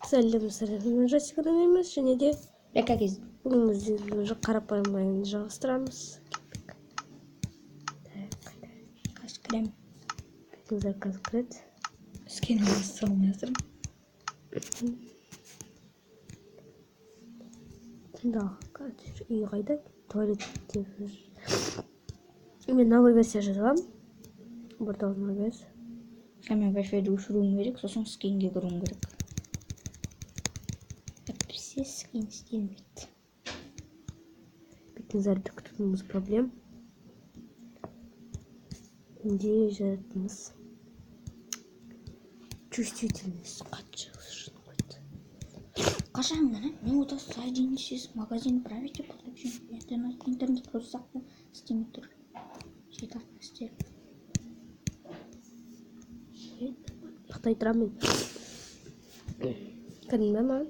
Сәлем жасырын емес және де Бекагез. бүгін біз уже қарапайым ойынды жалғастырамыз. Kaç krem? Бетіңіз қазір кіреді. Скинеміз салмай жатырмын. Үй қайда? Туалетте. Мен новый версия жазамын. Burada новый версия. Hemen Wi-Fi'de uçurum gerek, sosun skin'e kurum gerek. Hepsi skin bitti. Бетіңіз әлі күтуіміз проблем. Где жатырмыз? Чувствительность қатшы шын қойды. Қашан ғана? Мен ода соединитесь магазин правите подключен. Интернет қоссақ та істемей тұр. Жетақ істер. Ұйықтай тұрамын мен. Кәдім бе маған?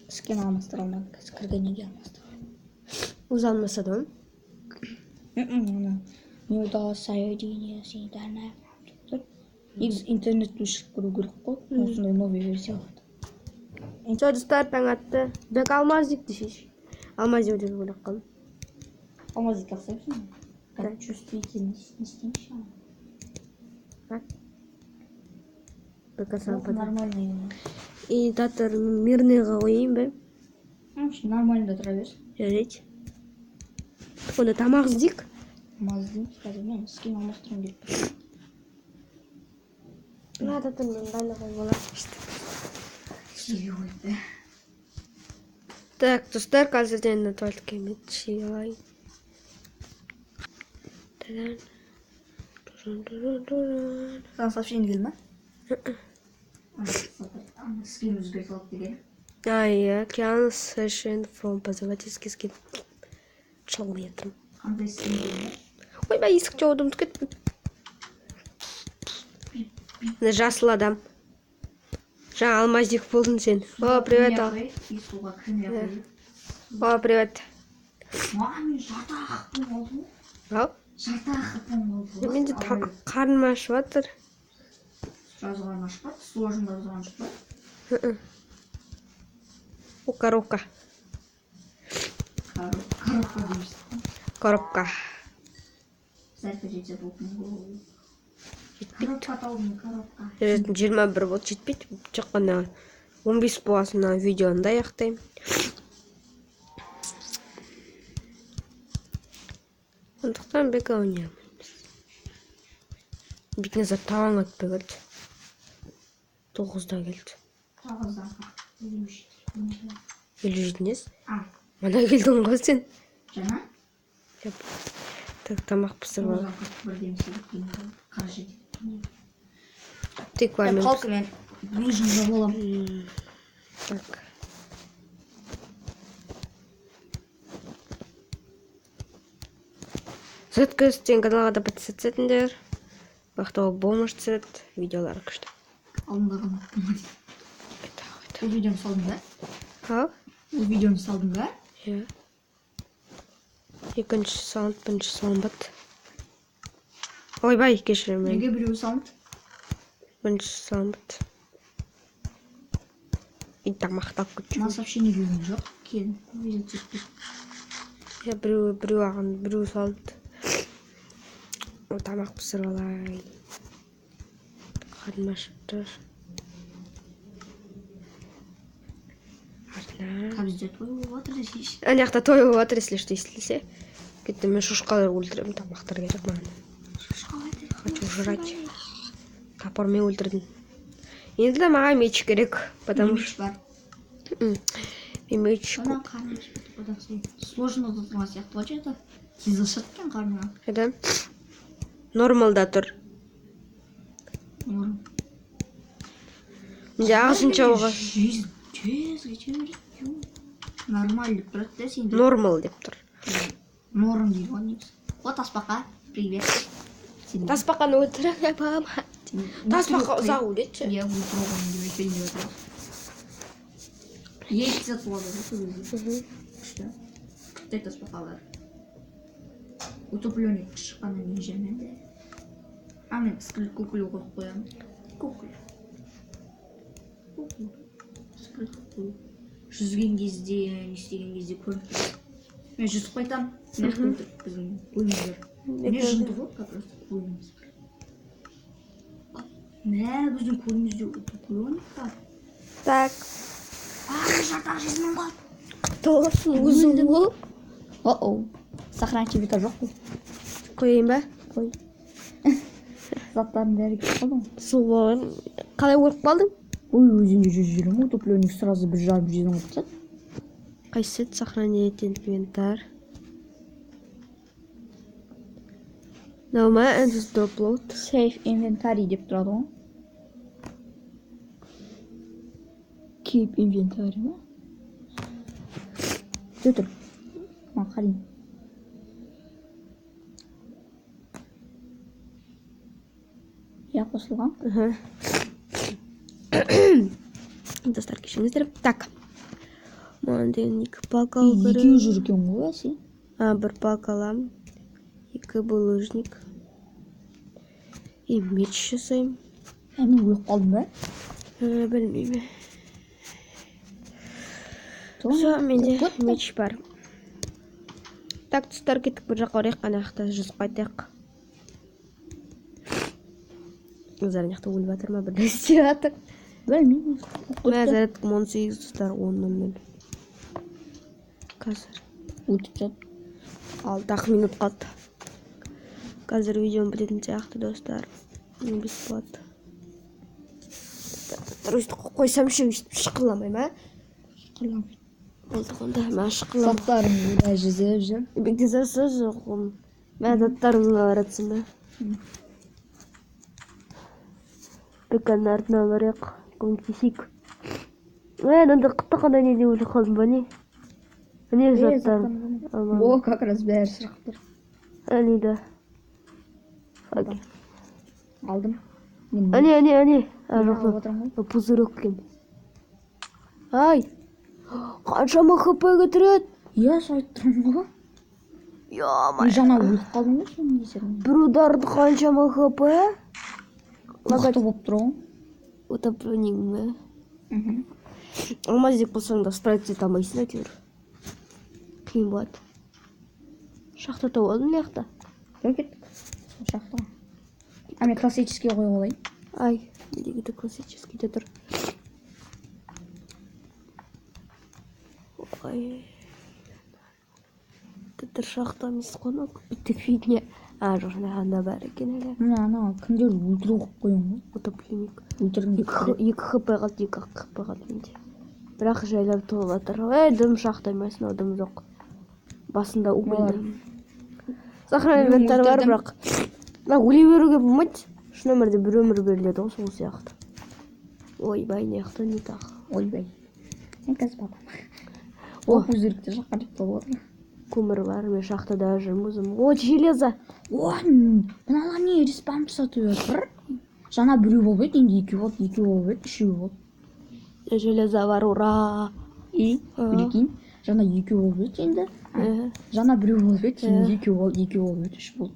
Скен алмастыра алмадым. Қазір кірген неге алмастыра. Өзі алмаса да ма? Мен ода соединитесь интернет. Интернет өшіп көру керек қой. Осындай новый версия алады. Все, достар таң атты. Бек алмаздик дешеш. Алмаздик деп ойлап қалдым. Алмаздик алсайсың? Как чувствительность не істеймші? Бек алсам пада. Нормально. И татыр мирныйға қойайын ба? Нормально тұра берсін. Жарайды. Онда тамақ іздейік. Маздың, қазір мен скин алмастырым керек. Татыр мен дайындағай болады. Шеге қойды. Так, достар, қазірден на туалетке мен шеге алайын. Саған сообщение келді ма? Скин өзгеріп алып деген. Иә, Киан совершенно фон позволительский скин. Шалмай жатырмын. Қандай скин келді? Ойбай, есік жаудым кетті. Жасыл адам. Жаңа алмаздик болдың сен. О, привет ал. О, привет. Маған жатақпен болдым. Ау? Жатақпен болдым. Менде қарным ашып жатыр. Жазған ашпады, сложно жазған ашпады. О, коробка. Коробка дейміз. Коробка. Сәлпі жетсе болдың ғой. Коробка таудың, коробка. 21 болды, жетпейді. Жаққана 15 боласына видеоны да аяқтаймын. Сондықтан бек ойнаймыз. Бетіне зат табан өтпей келді. 9-да келді. 9-дан 57-дес? Мана келдің ғой сен. Жана? Так, тамақ пісіріп ал. 9-дан 41 қаржы. Тек мен. Қалқы мен ближнего болам. Так. Сөткөстен каналға да подписаться етіңдер. Бақтауға болмыш түсірет. Видеолар күшті. Алдында ғана болмайды. Бұл видеоны салдың ба? Ау? Бұл видеоны салдың ба? Иә. Екінші саунд, бірінші саунд. Ойбай, кешірім мен. Неге біреу саунд? Бірінші саунд. И тамақтап күтіп. Маған сообщение келген жоқ. Келін, видео түсіріп. Я біреу ағын, біреу саунд. Тамақ пісіріп алайын. Қарным ашып тұр. Бізде той болып жатыр десейші. Ана жақта той болып жатыр, если что естілсе. Кетті мен шошқалар өлтіремін, тамақтар керек маған. Хочу жрать. Топормен өлтірдім. Енді де маған меч керек, потому что... бар. Мен меч көп. Ана қарным ашып. Сложно тұтылған сияқты ғой жеді. Тез ашаткен қарныңа. Қайда? Нормалда тұр. Менде ағылшынша оға. Нормально тұрады да сенде. Нормал деп тұр. Норм дейді ғой негізі. О, тасбақа, привет. Тасбақаны өлтіріп апам. Тасбақа ұзақ өледі. Я өлтіріп оған деп екенде отыр. Ейті болады. Күшті. Күшті тасбақалар. Утопленник шыққаны мен жермен де. Мен скелет кукілі қойып қоямын. Кукілі. тұрады. Жүзген кезде, не істеген кезде көрініп тұрады. Мен жүзіп қайтамын. Мына жақта отырып біздің ойымыз бар. Міне жынды ғой, как раз ойымыз бар. Мә, біздің көлімізде көлік бар. Так. Жартақ жезмен қалды. Кто? Өзің ол? О-оу. Сохранить века жоқ қой. Қойайын ба? Қой. Заттардың бәрі кетіп қалды ғой. Сол қалай өліп қалдың? Ой, өзінде 120 утопленник сразу 1,5 жезін қылып тастады. Қайсы сохранить инвентарь? Наума and upload. Save inventory деп тұрады ғой. Keep inventory ма? Тұр. Маған қарайын. Я қосылған. Достар кешіңіздер. Так. Маған 2 палка алу керек. Екеуі жүр екен ғой, сен. 1 палка аламын. 2 булыжник. И меч жасаймын. Мен өліп қалдым ба? Білмеймін. Все, менде меч бар. Так, достар, кеттік бір жаққа орайық, ана жақта жүзіп қайтайық. Заран жақта өліп жатыр ма, бір істеп жатыр. Білмеймін. Зарядкам 18, достар, 10:00. Қазір Өтіп жатыр. 6 минут қалды. Қазір видеом бітетін сияқты, достар. Бесплат. Өйтіп қойсам ше, өйтіп шықыламай ма? Шықыламай. Болды қонда, ма шықылам. Заттарым өда жүзіп жүр. Бектезасы жоқым. Ма заттарымды аларатсын ба? Беканның артына барайық. Көмектесейік. Нанды қытты қандай неде өліп қалдым ба не? Не заттар? О, как раз бәрі шығып тұр. Әне да. Алдым. Әне. Алып отырмын ғой. Пузырек екен. Ай! Қаншама хп кетіреді? Иә, сайт тұрмын ғой. Ё-май. Жаңа өліп қалдым ғой, соның есерін. Бір ударды қаншама хп? Мықты болып тұр ғой. Утопленик ме? Алмаз деп болсаң да спрайт ете алмайсың әйтеуір. Қиын болады. Шахта тауып алдым мына жақта. Кеттік. Шахта. Мен классический қойып алайын. Ай, недегі классический де тұр. Ой. Тітір шахта емес қонақ. Бітік фигня. Жоқ, анда бар екен әлі. Ана, кімдер өлтіру қып қойын ғой. Утопленик. Өлтіргім 2 хп қалды, 2 хп қалды менде. Бірақ жайлап толып жатыр. Дым шахта емес, дым жоқ. Басында өлді. Сохранить инвентарь бар, бірақ өле беруге болмайды. Шын өмірде бір өмір беріледі ғой, сол сияқты. Ойбай, не жақта не тағы. Ойбай. Мен қазір бабам. О, пузырікті жаққа деп толып отыр. Көмір бар, мен шахтада жүрмін өзім. О, железо. Мыналар не респам сатып жатыр? Жаңа біреу болып еді, енді екеу болып еді, үшеу болды. Железо бар, ура. Прикинь, жаңа екеу болып еді енді. Жаңа біреу болып еді, енді екеу болып еді, үш болды.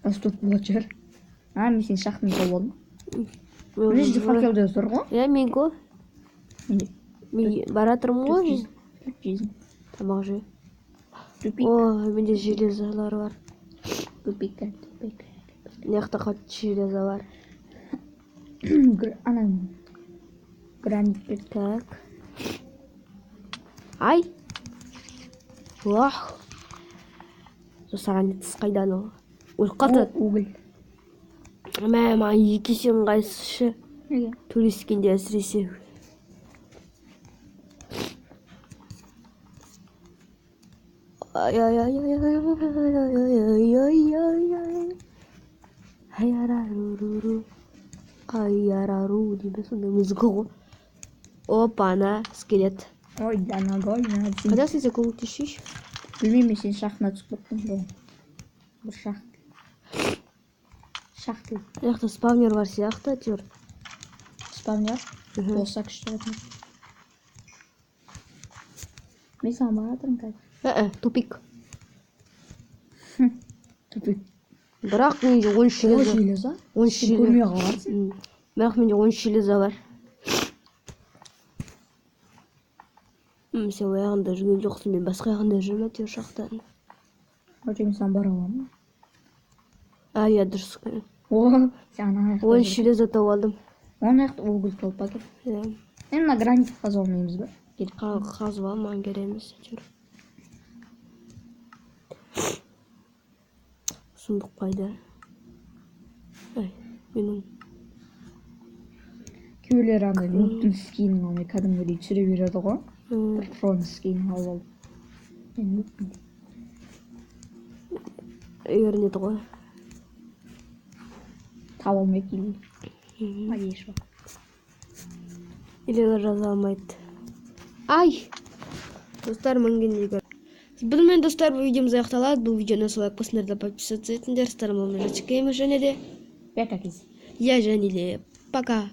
Астып болады жер. Мен сен шахтын толып алдым. Міне жерде факелде тұр ғой. Иә, мен ғой. Мен бара тұрмын ғой. Жезім. Тамақ жей. Тупик. О, менде железолар бар. Тупик. Мына жақта қатты железо бар. Ана гранит. Так. Ай. Уах. Сағанетсіз қайдан ол? Өліп қалды. Угіл. Маған 2 есем қайсышы. Неге? Төлескенде әсіресе. Айарару дейді сондай музыка ғой. Опа, ана скелет. Ой, дана ғой. Қайда сен көмектесейші? Білмеймін, сен шахтына түсіп кеттің. Бір шахт. Шахты. Жақта спавнер бар сияқты әйтеуір. Спавнер? Болса күшті өтмей. Мен саған бара тұрмын қазір. Тупик. Тупик. Бірақ менде 13 железо. 13 железо? Көрмей қалғансың. Бірақ менде 13 железо бар. Сен оягында жүрген жоқсың, мен басқа жағында жүрмін әйтеуір жақтан. Ошо сен бара аламын. Иә, дұрыс. О, сен ана жақта. 13 жүлде сатып алдым. Оны өгүз алып пакет. Иә. Мына гранит казып алмаймыз ба? Қазып ал, маған керек емес әйтеуір. Сундук қайда? Менің. Күйеулер андай нуттун скинин алмай кәдімгідей түсіре береді ғой. Фронт скинин алып алып. Мен Үйренеді ғой. таба алмай келді. Надеюсь ба. Или жаза алмайды. Ай! Достар, мінген. Бұнымен достар, бұл видеомыз аяқталады. Бұл видеоны солай қосыңдар да подписаться етіңдер. Старымалмен жачекейміз және де. Пятакиз. Я және де. Пока.